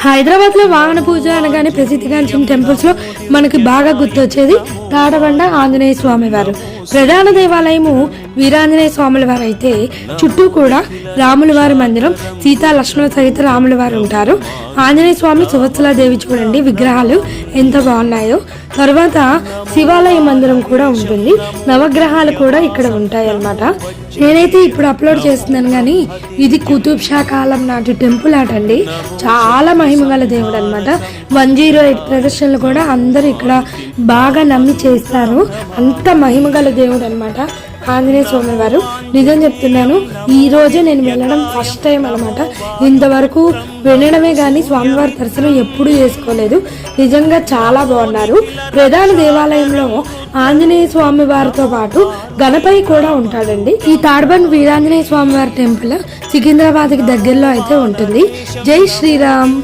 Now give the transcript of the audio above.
హైదరాబాద్ లో వాహన పూజ అనగానే ప్రసిద్ధిగాంచిన టెంపుల్స్ లో మనకి బాగా గుర్తొచ్చేది తాడబండ ఆంజనేయ స్వామి వారు. ప్రధాన దేవాలయము వీరాంజనేయ స్వాముల వారు అయితే చుట్టూ కూడా రాముల వారి మందిరం, సీతా లక్ష్మణ సహిత రాముల వారు ఉంటారు. ఆంజనేయ స్వామి, సువత్సల దేవి చూడండి విగ్రహాలు ఎంత బాగున్నాయో. తర్వాత శివాలయ మందిరం కూడా ఉంటుంది. నవగ్రహాలు కూడా ఇక్కడ ఉంటాయి అన్నమాట. నేనైతే ఇప్పుడు అప్లోడ్ చేస్తున్నాను కానీ ఇది కుతుబ్ షా కాలం నాటి టెంపుల్ ఆటండి. చాలా మహిమగల దేవుడు అనమాట. 108 ప్రదర్శనలు కూడా అందరూ ఇక్కడ బాగా నమ్మి చేస్తారు. అంత మహిమగల దేవుడు అనమాట ఆంజనేయ స్వామి వారు. నిజం చెప్తున్నాను, ఈ రోజే నేను వెళ్ళడం ఫస్ట్ టైం అనమాట. ఇంతవరకు వెళ్ళడమే కానీ స్వామివారి దర్శనం ఎప్పుడూ చేసుకోలేదు. నిజంగా చాలా బాగున్నారు. ప్రధాన దేవాలయంలో ఆంజనేయ స్వామి వారితో పాటు గణపతి కూడా ఉంటాడండి. ఈ తాడబండ్ వీరాంజనేయ స్వామి వారి టెంపుల్ సికింద్రాబాద్కి దగ్గరలో అయితే ఉంటుంది. జై శ్రీరామ్.